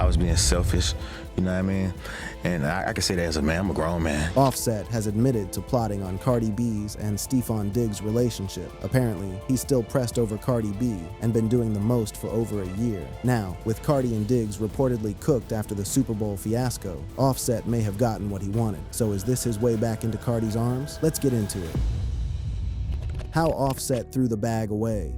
was being selfish, you know what I mean? And I can say that as a man, I'm a grown man. Offset has admitted to plotting on Cardi B's and Stephon Diggs' relationship. Apparently, he's still pressed over Cardi B and been doing the most for over a year. Now, with Cardi and Diggs reportedly cooked after the Super Bowl fiasco, Offset may have gotten what he wanted. So is this his way back into Cardi's arms? Let's get into it. How Offset threw the bag away.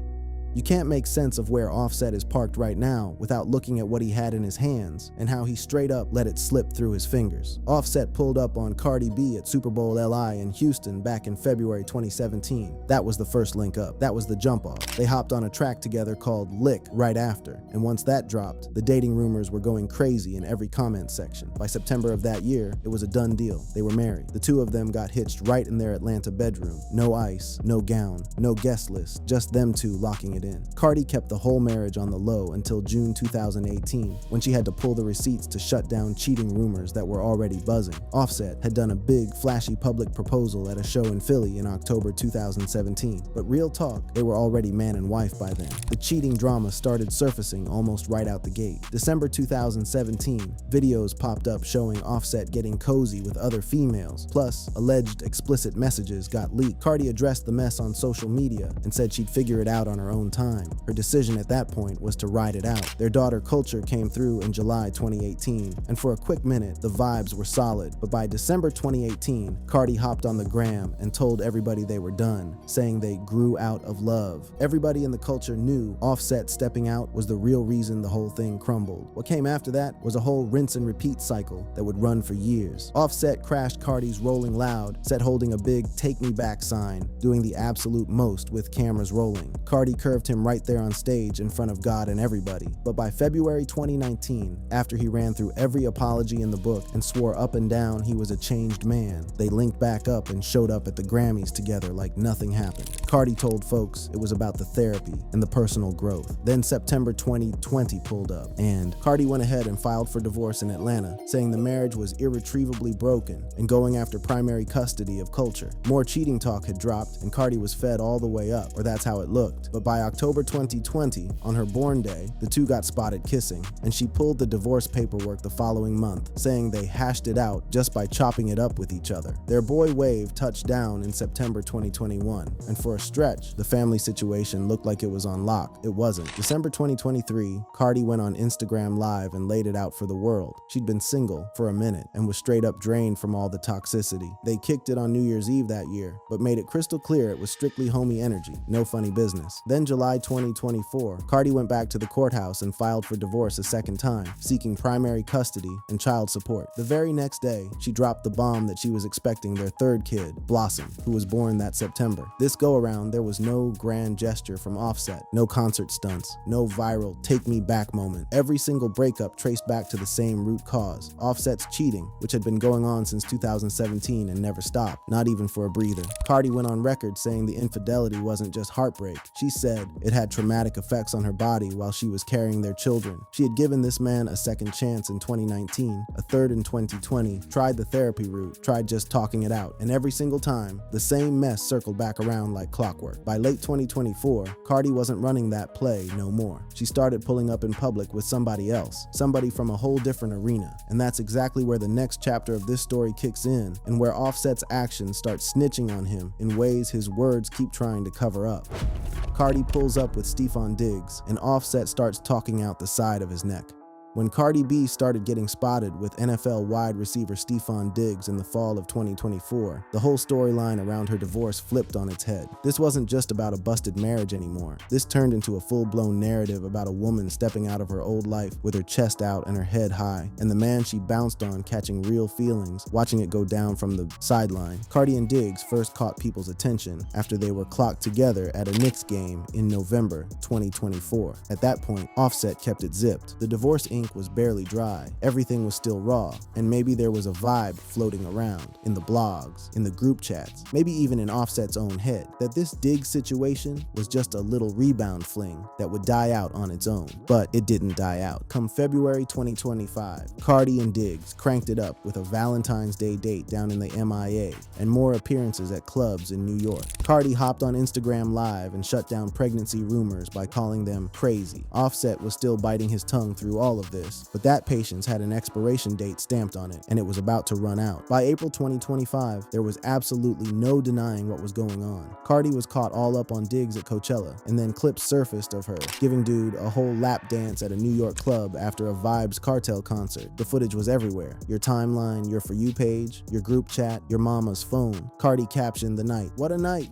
You can't make sense of where Offset is parked right now without looking at what he had in his hands and how he straight up let it slip through his fingers. Offset pulled up on Cardi B at Super Bowl LI in Houston back in February 2017. That was the first link up. That was the jump off. They hopped on a track together called Lick right after, and once that dropped, the dating rumors were going crazy in every comment section. By September of that year, it was a done deal. They were married. The two of them got hitched right in their Atlanta bedroom. No ice, no gown, no guest list, just them two locking it in. Cardi kept the whole marriage on the low until June 2018, when she had to pull the receipts to shut down cheating rumors that were already buzzing. Offset had done a big, flashy public proposal at a show in Philly in October 2017, but real talk, they were already man and wife by then. The cheating drama started surfacing almost right out the gate. December 2017, videos popped up showing Offset getting cozy with other females, plus alleged explicit messages got leaked. Cardi addressed the mess on social media and said she'd figure it out on her own time. Her decision at that point was to ride it out. Their daughter Culture came through in July 2018, and for a quick minute, the vibes were solid. But by December 2018, Cardi hopped on the gram and told everybody they were done, saying they grew out of love. Everybody in the culture knew Offset stepping out was the real reason the whole thing crumbled. What came after that was a whole rinse and repeat cycle that would run for years. Offset crashed Cardi's Rolling Loud, set holding a big "Take Me Back" sign, doing the absolute most with cameras rolling. Cardi curved him right there on stage in front of God and everybody. But by February 2019, after he ran through every apology in the book and swore up and down he was a changed man, they linked back up and showed up at the Grammys together like nothing happened. Cardi told folks it was about the therapy and the personal growth. Then September 2020 pulled up, and Cardi went ahead and filed for divorce in Atlanta, saying the marriage was irretrievably broken and going after primary custody of Culture. More cheating talk had dropped, and Cardi was fed all the way up, or that's how it looked. But by October 2020, on her born day, the two got spotted kissing, and she pulled the divorce paperwork the following month, saying they hashed it out just by chopping it up with each other. Their boy Wave touched down in September 2021, and for a stretch, the family situation looked like it was on lock. It wasn't. December 2023, Cardi went on Instagram Live and laid it out for the world. She'd been single for a minute and was straight up drained from all the toxicity. They kicked it on New Year's Eve that year, but made it crystal clear it was strictly homie energy, no funny business. Then July 2024, Cardi went back to the courthouse and filed for divorce a second time, seeking primary custody and child support. The very next day, she dropped the bomb that she was expecting their third kid, Blossom, who was born that September. This go-around, there was no grand gesture from Offset, no concert stunts, no viral "take me back" moment. Every single breakup traced back to the same root cause, Offset's cheating, which had been going on since 2017 and never stopped, not even for a breather. Cardi went on record saying the infidelity wasn't just heartbreak. She said it had traumatic effects on her body while she was carrying their children. She had given this man a second chance in 2019, a third in 2020, tried the therapy route, tried just talking it out, and every single time, the same mess circled back around like clockwork. By late 2024, Cardi wasn't running that play no more. She started pulling up in public with somebody else, somebody from a whole different arena, and that's exactly where the next chapter of this story kicks in, and where Offset's actions start snitching on him in ways his words keep trying to cover up. Cardi pulls up with Stephon Diggs, and Offset starts talking out the side of his neck. When Cardi B started getting spotted with NFL wide receiver Stephon Diggs in the fall of 2024, the whole storyline around her divorce flipped on its head. This wasn't just about a busted marriage anymore. This turned into a full-blown narrative about a woman stepping out of her old life with her chest out and her head high, and the man she bounced on catching real feelings, watching it go down from the sideline. Cardi and Diggs first caught people's attention after they were clocked together at a Knicks game in November 2024. At that point, Offset kept it zipped. The divorce ink was barely dry, everything was still raw, and maybe there was a vibe floating around, in the blogs, in the group chats, maybe even in Offset's own head, that this Diggs situation was just a little rebound fling that would die out on its own. But it didn't die out. Come February 2025, Cardi and Diggs cranked it up with a Valentine's Day date down in the MIA, and more appearances at clubs in New York. Cardi hopped on Instagram Live and shut down pregnancy rumors by calling them crazy. Offset was still biting his tongue through all of of this, but that patience had an expiration date stamped on it, and it was about to run out. By April 2025, there was absolutely no denying what was going on. Cardi was caught all up on Diggs at Coachella, and then clips surfaced of her, giving dude a whole lap dance at a New York club after a Vibes Cartel concert. The footage was everywhere. Your timeline, your For You page, your group chat, your mama's phone. Cardi captioned the night. What a night.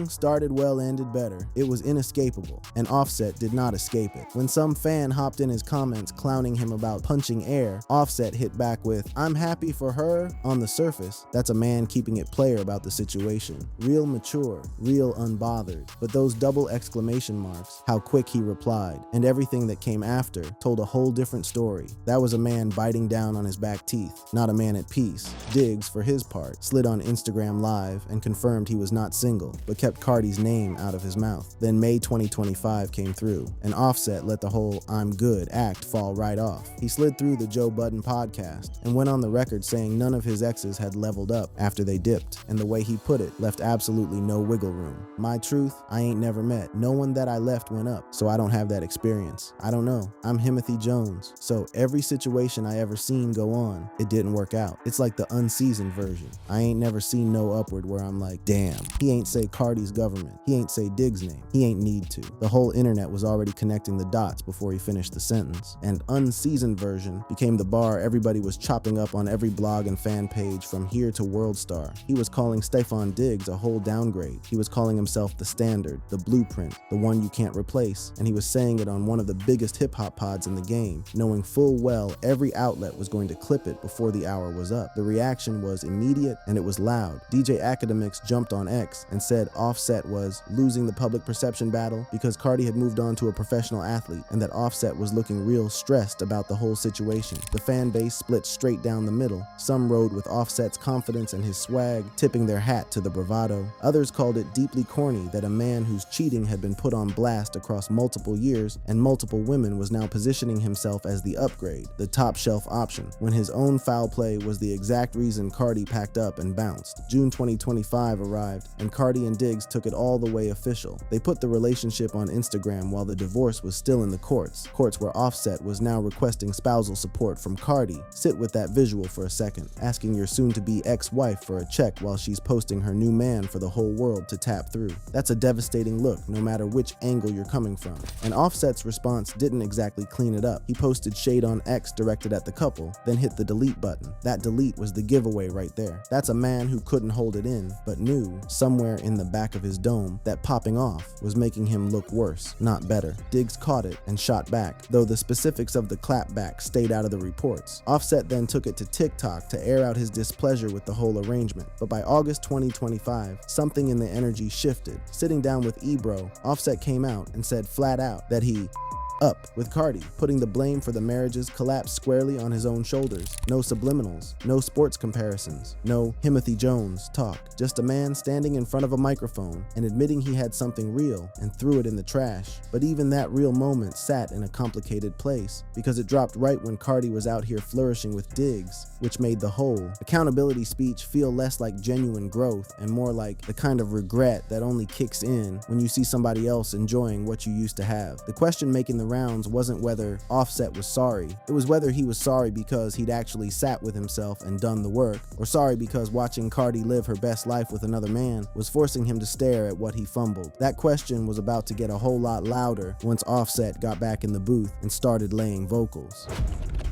Started well, ended better. It was inescapable, and Offset did not escape it. When some fan hopped in his comments clowning him about punching air, Offset hit back with, "I'm happy for her." On the surface, that's a man keeping it player about the situation. Real mature, real unbothered. But those double exclamation marks, how quick he replied, and everything that came after told a whole different story. That was a man biting down on his back teeth, not a man at peace. Diggs, for his part, slid on Instagram Live and confirmed he was not single, but kept Cardi's name out of his mouth. Then May 2025 came through, and Offset let the whole "I'm good" act fall right off. He slid through the Joe Budden podcast and went on the record saying none of his exes had leveled up after they dipped, and the way he put it left absolutely no wiggle room. My truth, I ain't never met. No one that I left went up, so I don't have that experience. I don't know. I'm Timothy Jones, so every situation I ever seen go on, it didn't work out. It's like the unseasoned version. I ain't never seen no upward where I'm like, damn, he ain't say Cardi's government. He ain't say Diggs' name. He ain't need to. The whole internet was already connecting the dots before he finished the sentence. And unseasoned version became the bar everybody was chopping up on every blog and fan page from here to World Star. He was calling Stefan Diggs a whole downgrade. He was calling himself the standard, the blueprint, the one you can't replace, and he was saying it on one of the biggest hip-hop pods in the game, knowing full well every outlet was going to clip it before the hour was up. The reaction was immediate and it was loud. DJ Academics jumped on X and said Offset was losing the public perception battle because Cardi had moved on to a professional athlete, and that Offset was looking real stressed about the whole situation. The fan base split straight down the middle. Some rode with Offset's confidence and his swag, tipping their hat to the bravado. Others called it deeply corny that a man whose cheating had been put on blast across multiple years and multiple women was now positioning himself as the upgrade, the top shelf option, when his own foul play was the exact reason Cardi packed up and bounced. June 2025 arrived, and Cardi and Diggs took it all the way official. They put the relationship on Instagram while the divorce was still in the courts where Offset was now requesting spousal support from Cardi. Sit with that visual for a second, asking your soon-to-be ex-wife for a check while she's posting her new man for the whole world to tap through. That's a devastating look, no matter which angle you're coming from. And Offset's response didn't exactly clean it up. He posted shade on X directed at the couple, then hit the delete button. That delete was the giveaway right there. That's a man who couldn't hold it in, but knew, somewhere in the back of his dome, that popping off was making him look worse, not better. Diggs caught it and shot back, though the specifics of the clapback stayed out of the reports. Offset then took it to TikTok to air out his displeasure with the whole arrangement. But by August 2025, something in the energy shifted. Sitting down with Ebro, Offset came out and said flat out that he up with Cardi, putting the blame for the marriage's collapse squarely on his own shoulders. No subliminals, no sports comparisons, no Timothy Jones talk. Just a man standing in front of a microphone and admitting he had something real and threw it in the trash. But even that real moment sat in a complicated place, because it dropped right when Cardi was out here flourishing with Diggs, which made the whole accountability speech feel less like genuine growth and more like the kind of regret that only kicks in when you see somebody else enjoying what you used to have. The question making the rounds wasn't whether Offset was sorry. It was whether he was sorry because he'd actually sat with himself and done the work, or sorry because watching Cardi live her best life with another man was forcing him to stare at what he fumbled. That question was about to get a whole lot louder once Offset got back in the booth and started laying vocals.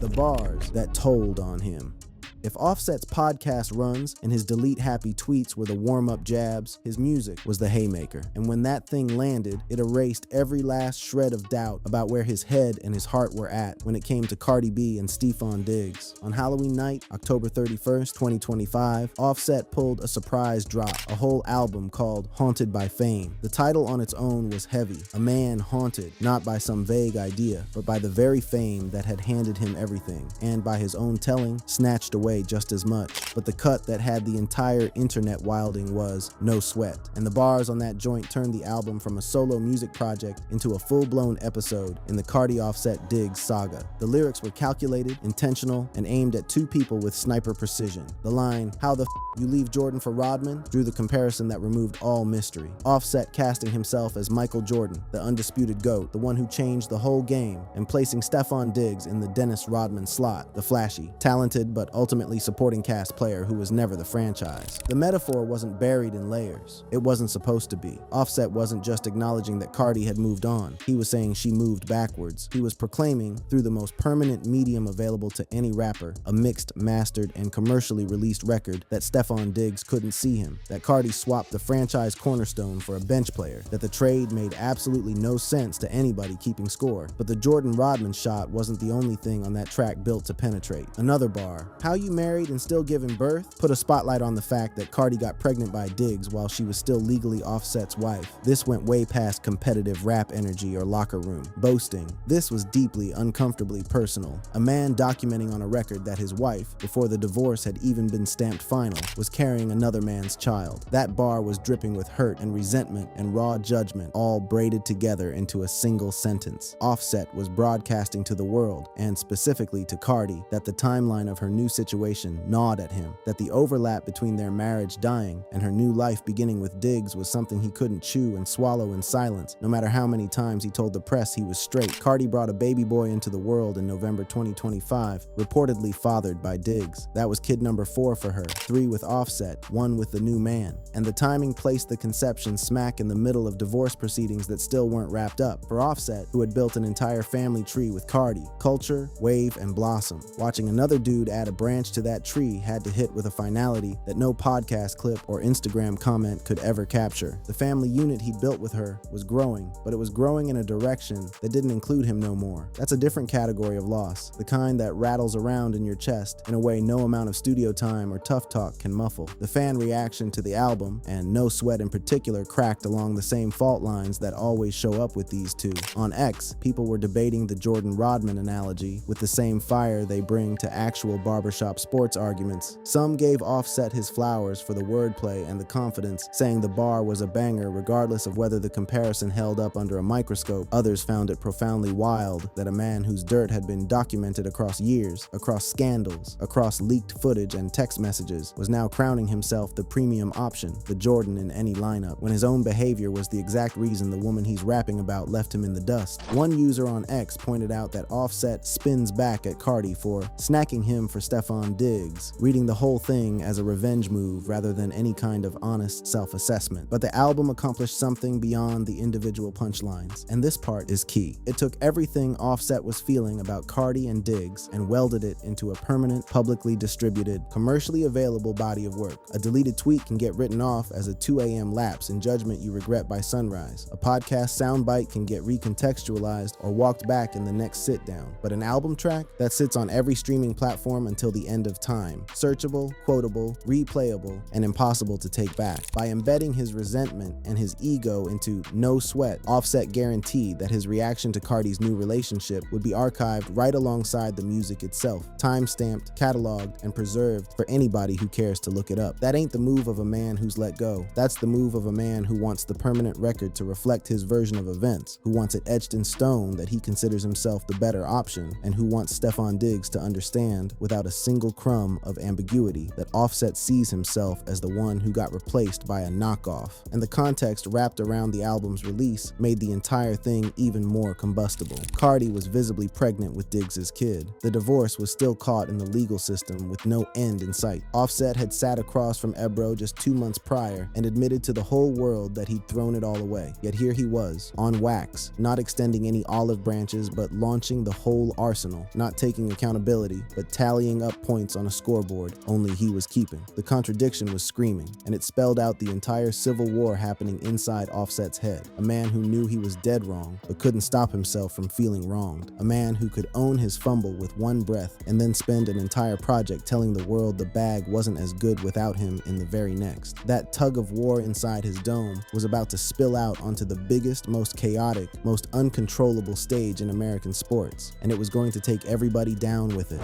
The bars that told on him. If Offset's podcast runs and his delete-happy tweets were the warm-up jabs, his music was the haymaker. And when that thing landed, it erased every last shred of doubt about where his head and his heart were at when it came to Cardi B and Stefan Diggs. On Halloween night, October 31st, 2025, Offset pulled a surprise drop, a whole album called Haunted by Fame. The title on its own was heavy. A man haunted, not by some vague idea, but by the very fame that had handed him everything, and by his own telling, snatched away away just as much, but the cut that had the entire internet wilding was No Sweat, and the bars on that joint turned the album from a solo music project into a full-blown episode in the Cardi Offset Diggs saga. The lyrics were calculated, intentional, and aimed at two people with sniper precision. The line, "How the you leave Jordan for Rodman?" drew the comparison that removed all mystery. Offset casting himself as Michael Jordan, the undisputed GOAT, the one who changed the whole game, and placing Stefon Diggs in the Dennis Rodman slot, the flashy, talented but ultimately supporting cast player who was never the franchise. The metaphor wasn't buried in layers. It wasn't supposed to be. Offset wasn't just acknowledging that Cardi had moved on. He was saying she moved backwards. He was proclaiming, through the most permanent medium available to any rapper, a mixed, mastered, and commercially released record, that Stefon Diggs couldn't see him, that Cardi swapped the franchise cornerstone for a bench player, that the trade made absolutely no sense to anybody keeping score. But the Jordan Rodman shot wasn't the only thing on that track built to penetrate. Another bar, "How you married and still giving birth?" put a spotlight on the fact that Cardi got pregnant by Diggs while she was still legally Offset's wife. This went way past competitive rap energy or locker room boasting. This was deeply, uncomfortably personal. A man documenting on a record that his wife, before the divorce had even been stamped final, was carrying another man's child. That bar was dripping with hurt and resentment and raw judgment, all braided together into a single sentence. Offset was broadcasting to the world, and specifically to Cardi, that the timeline of her new situation gnawed at him, that the overlap between their marriage dying and her new life beginning with Diggs was something he couldn't chew and swallow in silence, no matter how many times he told the press he was straight. Cardi brought a baby boy into the world in November 2025, reportedly fathered by Diggs. That was kid number 4 for her, 3 with Offset, 1 with the new man. And the timing placed the conception smack in the middle of divorce proceedings that still weren't wrapped up. For Offset, who had built an entire family tree with Cardi, culture, wave, and blossom, watching another dude add a branch to that tree had to hit with a finality that no podcast clip or Instagram comment could ever capture. The family unit he built with her was growing, but it was growing in a direction that didn't include him no more. That's a different category of loss, the kind that rattles around in your chest in a way no amount of studio time or tough talk can muffle. The fan reaction to the album, and No Sweat in particular, cracked along the same fault lines that always show up with these two. On X, people were debating the Jordan Rodman analogy with the same fire they bring to actual barbershop sports arguments. Some gave Offset his flowers for the wordplay and the confidence, saying the bar was a banger regardless of whether the comparison held up under a microscope. Others found it profoundly wild that a man whose dirt had been documented across years, across scandals, across leaked footage and text messages, was now crowning himself the premium option, the Jordan in any lineup, when his own behavior was the exact reason the woman he's rapping about left him in the dust. One user on X pointed out that Offset spins back at Cardi for snacking him for Stefon Diggs, reading the whole thing as a revenge move rather than any kind of honest self-assessment. But the album accomplished something beyond the individual punchlines, and this part is key. It took everything Offset was feeling about Cardi and Diggs and welded it into a permanent, publicly distributed, commercially available body of work. A deleted tweet can get written off as a 2 a.m. lapse in judgment you regret by sunrise. A podcast soundbite can get recontextualized or walked back in the next sit-down. But an album track that sits on every streaming platform until the end of time. Searchable, quotable, replayable, and impossible to take back. By embedding his resentment and his ego into No Sweat, Offset guaranteed that his reaction to Cardi's new relationship would be archived right alongside the music itself, time-stamped, cataloged, and preserved for anybody who cares to look it up. That ain't the move of a man who's let go. That's the move of a man who wants the permanent record to reflect his version of events, who wants it etched in stone that he considers himself the better option, and who wants Stefon Diggs to understand, without a single crumb of ambiguity, that Offset sees himself as the one who got replaced by a knockoff. And the context wrapped around the album's release made the entire thing even more combustible. Cardi was visibly pregnant with Diggs' kid. The divorce was still caught in the legal system with no end in sight. Offset had sat across from Ebro just 2 months prior and admitted to the whole world that he'd thrown it all away. Yet here he was, on wax, not extending any olive branches but launching the whole arsenal, not taking accountability but tallying up points on a scoreboard only he was keeping. The contradiction was screaming, and it spelled out the entire civil war happening inside Offset's head. A man who knew he was dead wrong but couldn't stop himself from feeling wronged. A man who could own his fumble with one breath and then spend an entire project telling the world the bag wasn't as good without him in the very next. That tug of war inside his dome was about to spill out onto the biggest, most chaotic, most uncontrollable stage in American sports, and it was going to take everybody down with it.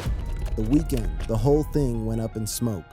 The weekend, the whole thing went up in smoke.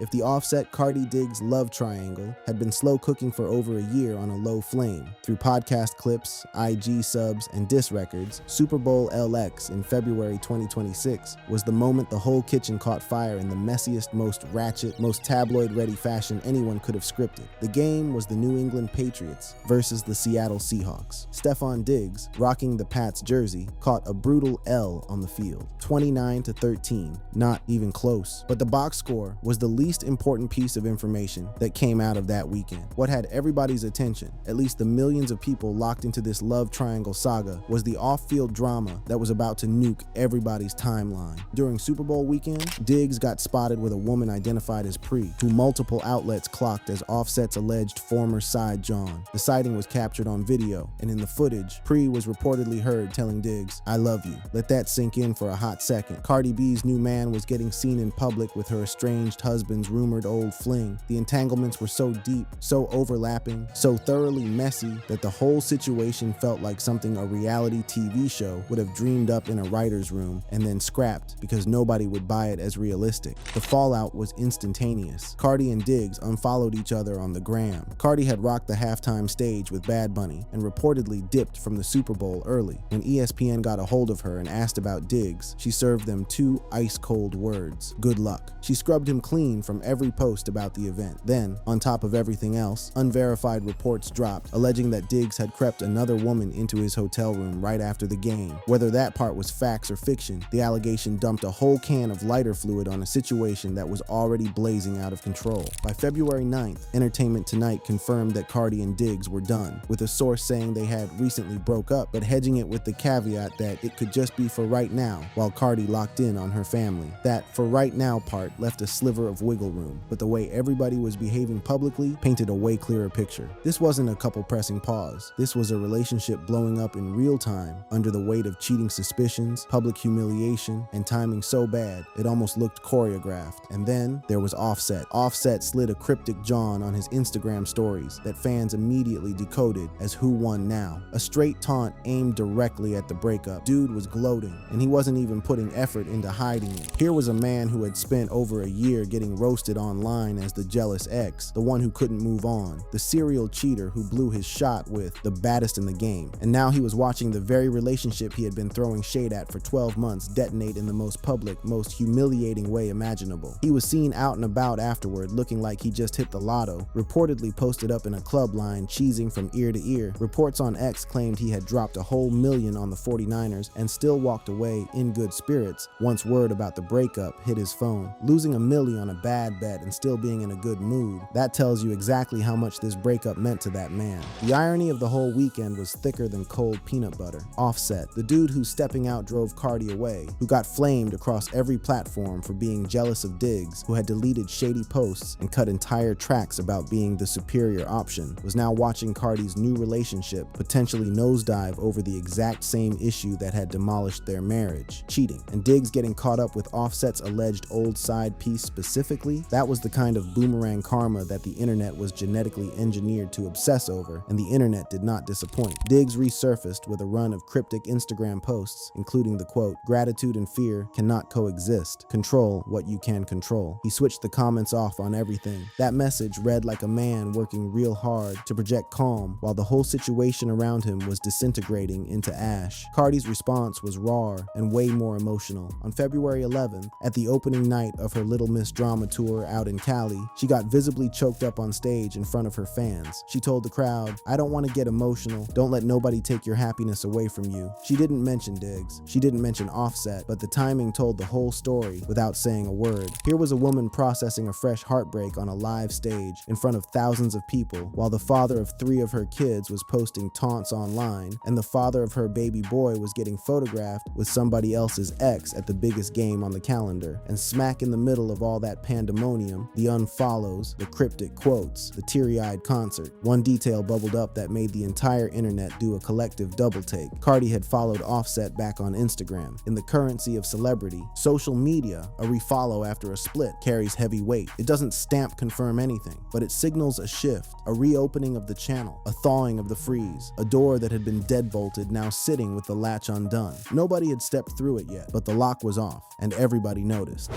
If the Offset Cardi Diggs love triangle had been slow cooking for over a year on a low flame, through podcast clips, IG subs, and diss records, Super Bowl LX in February 2026 was the moment the whole kitchen caught fire in the messiest, most ratchet, most tabloid-ready fashion anyone could have scripted. The game was the New England Patriots versus the Seattle Seahawks. Stefon Diggs, rocking the Pats jersey, caught a brutal L on the field, 29-13, not even close. But the box score was the least important piece of information that came out of that weekend. What had everybody's attention, at least the millions of people locked into this love triangle saga, was the off-field drama that was about to nuke everybody's timeline. During Super Bowl weekend, Diggs got spotted with a woman identified as Pre, who multiple outlets clocked as Offset's alleged former side John. The sighting was captured on video, and in the footage, Pre was reportedly heard telling Diggs, "I love you." Let that sink in for a hot second. Cardi B's new man was getting seen in public with her estranged husband's rumored old fling. The entanglements were so deep, so overlapping, so thoroughly messy that the whole situation felt like something a reality TV show would have dreamed up in a writer's room and then scrapped because nobody would buy it as realistic. The fallout was instantaneous. Cardi and Diggs unfollowed each other on the gram. Cardi had rocked the halftime stage with Bad Bunny and reportedly dipped from the Super Bowl early. When ESPN got a hold of her and asked about Diggs, she served them two ice-cold words: good luck. She scrubbed him clean from every post about the event. Then, on top of everything else, unverified reports dropped, alleging that Diggs had crept another woman into his hotel room right after the game. Whether that part was facts or fiction, the allegation dumped a whole can of lighter fluid on a situation that was already blazing out of control. By February 9th, Entertainment Tonight confirmed that Cardi and Diggs were done, with a source saying they had recently broke up, but hedging it with the caveat that it could just be for right now, while Cardi locked in on her family. That "for right now" part left a sliver of wiggle room, but the way everybody was behaving publicly painted a way clearer picture. This wasn't a couple pressing pause. This was a relationship blowing up in real time under the weight of cheating suspicions, public humiliation, and timing so bad it almost looked choreographed. And then there was Offset. Offset slid a cryptic John on his Instagram stories that fans immediately decoded as "who won now?" A straight taunt aimed directly at the breakup. Dude was gloating, and he wasn't even putting effort into hiding it. Here was a man who had spent over a year getting roasted online as the jealous ex, the one who couldn't move on, the serial cheater who blew his shot with the baddest in the game. And now he was watching the very relationship he had been throwing shade at for 12 months detonate in the most public, most humiliating way imaginable. He was seen out and about afterward looking like he just hit the lotto, reportedly posted up in a club line cheesing from ear to ear. Reports on X claimed he had dropped a whole million on the 49ers and still walked away in good spirits once word about the breakup hit his phone. Losing a milli on a bad bet and still being in a good mood, that tells you exactly how much this breakup meant to that man. The irony of the whole weekend was thicker than cold peanut butter. Offset, the dude whose stepping out drove Cardi away, who got flamed across every platform for being jealous of Diggs, who had deleted shady posts and cut entire tracks about being the superior option, was now watching Cardi's new relationship potentially nosedive over the exact same issue that had demolished their marriage: cheating. And Diggs getting caught up with Offset's alleged old side piece specifically, that was the kind of boomerang karma that the internet was genetically engineered to obsess over, and the internet did not disappoint. Diggs resurfaced with a run of cryptic Instagram posts, including the quote, "Gratitude and fear cannot coexist. Control what you can control." He switched the comments off on everything. That message read like a man working real hard to project calm while the whole situation around him was disintegrating into ash. Cardi's response was raw and way more emotional. On February 11th, at the opening night of her Little Miss Drama tour out in Cali, she got visibly choked up on stage in front of her fans. She told the crowd, "I don't want to get emotional. Don't let nobody take your happiness away from you." She didn't mention Diggs. She didn't mention Offset, but the timing told the whole story without saying a word. Here was a woman processing a fresh heartbreak on a live stage in front of thousands of people, while the father of 3 of her kids was posting taunts online, and the father of her baby boy was getting photographed with somebody else's ex at the biggest game on the calendar. And smack in the middle of all that pain pandemonium, the unfollows, the cryptic quotes, the teary-eyed concert. One detail bubbled up that made the entire internet do a collective double-take. Cardi had followed Offset back on Instagram. In the currency of celebrity, social media, a refollow after a split, carries heavy weight. It doesn't stamp confirm anything, but it signals a shift, a reopening of the channel, a thawing of the freeze, a door that had been deadbolted now sitting with the latch undone. Nobody had stepped through it yet, but the lock was off, and everybody noticed.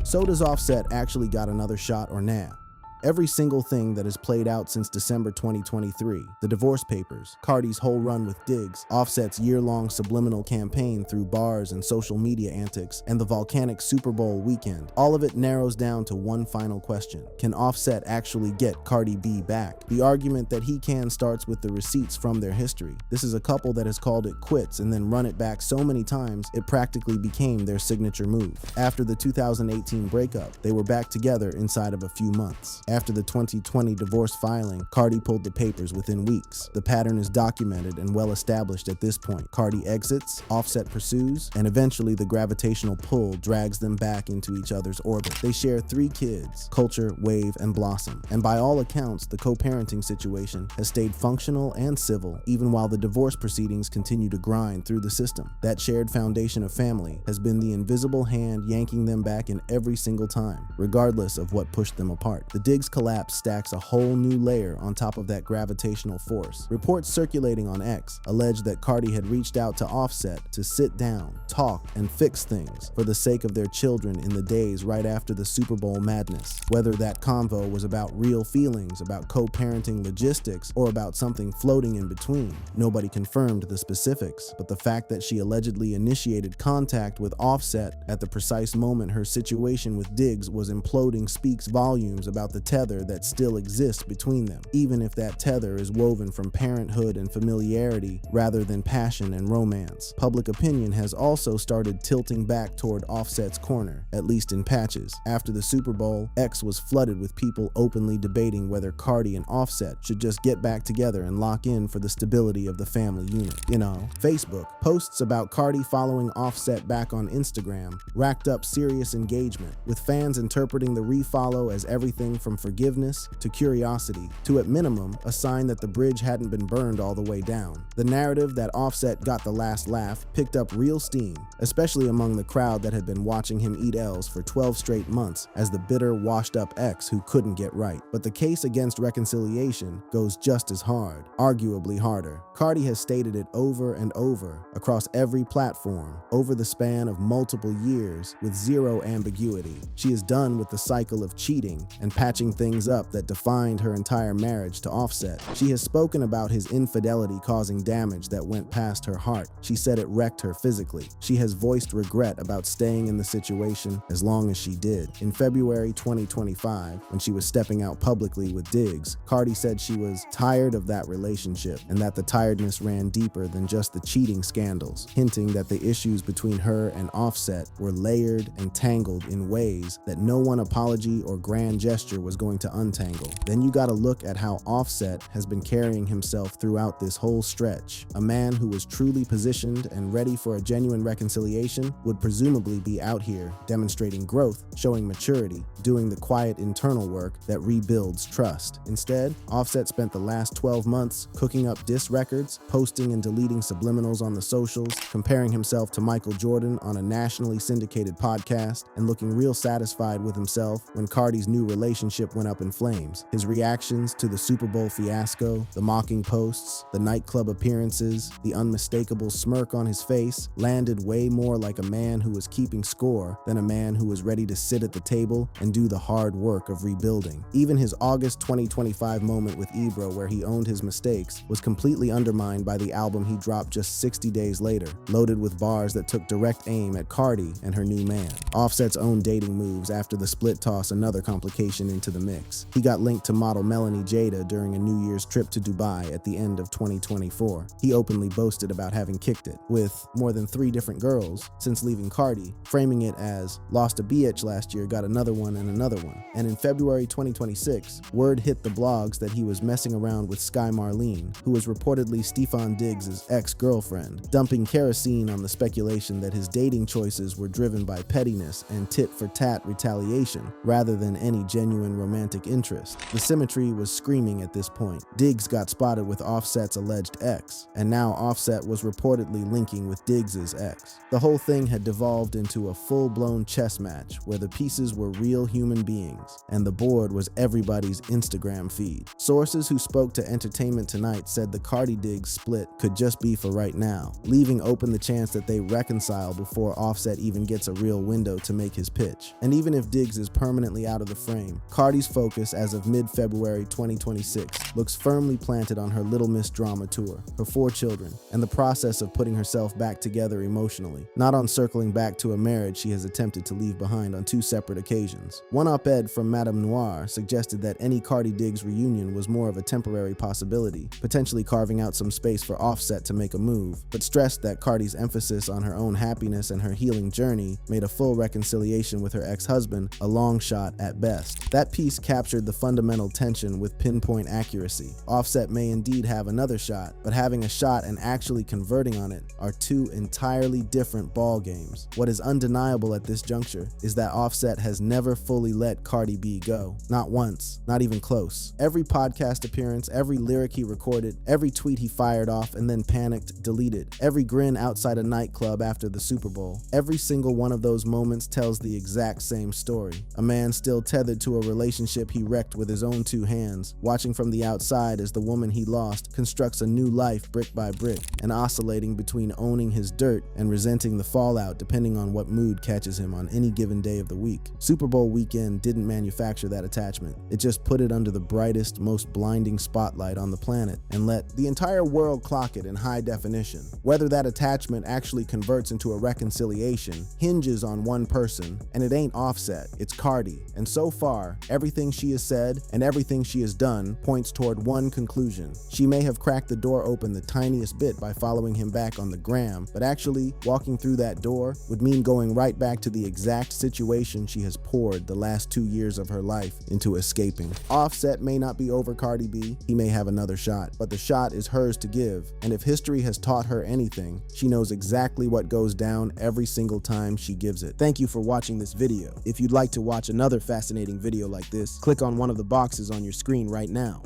So does Offset actually got another shot or nah? Every single thing that has played out since December 2023, the divorce papers, Cardi's whole run with Diggs, Offset's year-long subliminal campaign through bars and social media antics, and the volcanic Super Bowl weekend, all of it narrows down to one final question. Can Offset actually get Cardi B back? The argument that he can starts with the receipts from their history. This is a couple that has called it quits and then run it back so many times it practically became their signature move. After the 2018 breakup, they were back together inside of a few months. After the 2020 divorce filing, Cardi pulled the papers within weeks. The pattern is documented and well established at this point. Cardi exits, Offset pursues, and eventually the gravitational pull drags them back into each other's orbit. They share 3 kids, Culture, Wave, and Blossom. And by all accounts, the co-parenting situation has stayed functional and civil, even while the divorce proceedings continue to grind through the system. That shared foundation of family has been the invisible hand yanking them back in every single time, regardless of what pushed them apart. The Diggs collapse stacks a whole new layer on top of that gravitational force. Reports circulating on X allege that Cardi had reached out to Offset to sit down, talk, and fix things for the sake of their children in the days right after the Super Bowl madness. Whether that convo was about real feelings, about co-parenting logistics, or about something floating in between, nobody confirmed the specifics, but the fact that she allegedly initiated contact with Offset at the precise moment her situation with Diggs was imploding speaks volumes about the tether that still exists between them, even if that tether is woven from parenthood and familiarity rather than passion and romance. Public opinion has also started tilting back toward Offset's corner, at least in patches. After the Super Bowl, X was flooded with people openly debating whether Cardi and Offset should just get back together and lock in for the stability of the family unit. Facebook posts about Cardi following Offset back on Instagram racked up serious engagement, with fans interpreting the refollow as everything from forgiveness to curiosity, to at minimum a sign that the bridge hadn't been burned all the way down. The narrative that Offset got the last laugh picked up real steam, especially among the crowd that had been watching him eat L's for 12 straight months as the bitter, washed-up ex who couldn't get right. But the case against reconciliation goes just as hard, arguably harder. Cardi has stated it over and over, across every platform, over the span of multiple years, with zero ambiguity. She is done with the cycle of cheating and patching things up that defined her entire marriage to Offset. She has spoken about his infidelity causing damage that went past her heart. She said it wrecked her physically. She has voiced regret about staying in the situation as long as she did. In February 2025, when she was stepping out publicly with Diggs, Cardi said she was tired of that relationship and that the tiredness ran deeper than just the cheating scandals, hinting that the issues between her and Offset were layered and tangled in ways that no one apology or grand gesture was going to untangle. Then you gotta look at how Offset has been carrying himself throughout this whole stretch. A man who was truly positioned and ready for a genuine reconciliation would presumably be out here demonstrating growth, showing maturity, doing the quiet internal work that rebuilds trust. Instead, Offset spent the last 12 months cooking up diss records, posting and deleting subliminals on the socials, comparing himself to Michael Jordan on a nationally syndicated podcast, and looking real satisfied with himself when Cardi's new relationship went up in flames. His reactions to the Super Bowl fiasco, the mocking posts, the nightclub appearances, the unmistakable smirk on his face landed way more like a man who was keeping score than a man who was ready to sit at the table and do the hard work of rebuilding. Even his August 2025 moment with Ebro, where he owned his mistakes, was completely undermined by the album he dropped just 60 days later, loaded with bars that took direct aim at Cardi and her new man. Offset's own dating moves after the split toss another complication into into the mix. He got linked to model Melanie Jada during a New Year's trip to Dubai at the end of 2024. He openly boasted about having kicked it with more than 3 different girls since leaving Cardi, framing it as lost a bitch last year, got another one and another one. And in February 2026, word hit the blogs that he was messing around with Sky Marlene, who was reportedly Stefon Diggs' ex-girlfriend, dumping kerosene on the speculation that his dating choices were driven by pettiness and tit-for-tat retaliation, rather than any genuine romantic interest. The symmetry was screaming at this point. Diggs got spotted with Offset's alleged ex, and now Offset was reportedly linking with Diggs' ex. The whole thing had devolved into a full-blown chess match where the pieces were real human beings, and the board was everybody's Instagram feed. Sources who spoke to Entertainment Tonight said the Cardi-Diggs split could just be for right now, leaving open the chance that they reconcile before Offset even gets a real window to make his pitch. And even if Diggs is permanently out of the frame, Cardi's focus as of mid-February 2026 looks firmly planted on her Little Miss Drama tour, her 4 children, and the process of putting herself back together emotionally, not on circling back to a marriage she has attempted to leave behind on 2 separate occasions. One op-ed from Madame Noir suggested that any Cardi-Diggs reunion was more of a temporary possibility, potentially carving out some space for Offset to make a move, but stressed that Cardi's emphasis on her own happiness and her healing journey made a full reconciliation with her ex-husband a long shot at best. That piece captured the fundamental tension with pinpoint accuracy. Offset may indeed have another shot, but having a shot and actually converting on it are 2 entirely different ball games. What is undeniable at this juncture is that Offset has never fully let Cardi B go. Not once, not even close. Every podcast appearance, every lyric he recorded, every tweet he fired off and then panicked, deleted, every grin outside a nightclub after the Super Bowl, every single one of those moments tells the exact same story. A man still tethered to a relationship he wrecked with his own 2 hands, watching from the outside as the woman he lost constructs a new life brick by brick, and oscillating between owning his dirt and resenting the fallout depending on what mood catches him on any given day of the week. Super Bowl weekend didn't manufacture that attachment. It just put it under the brightest, most blinding spotlight on the planet and let the entire world clock it in high definition. Whether that attachment actually converts into a reconciliation hinges on one person, and it ain't Offset, it's Cardi. And so far, everything she has said and everything she has done points toward one conclusion. She may have cracked the door open the tiniest bit by following him back on the gram, but actually walking through that door would mean going right back to the exact situation she has poured the last 2 years of her life into escaping. Offset may not be over Cardi B, he may have another shot, but the shot is hers to give, and if history has taught her anything, she knows exactly what goes down every single time she gives it. Thank you for watching this video. If you'd like to watch another fascinating video like this, click on one of the boxes on your screen right now.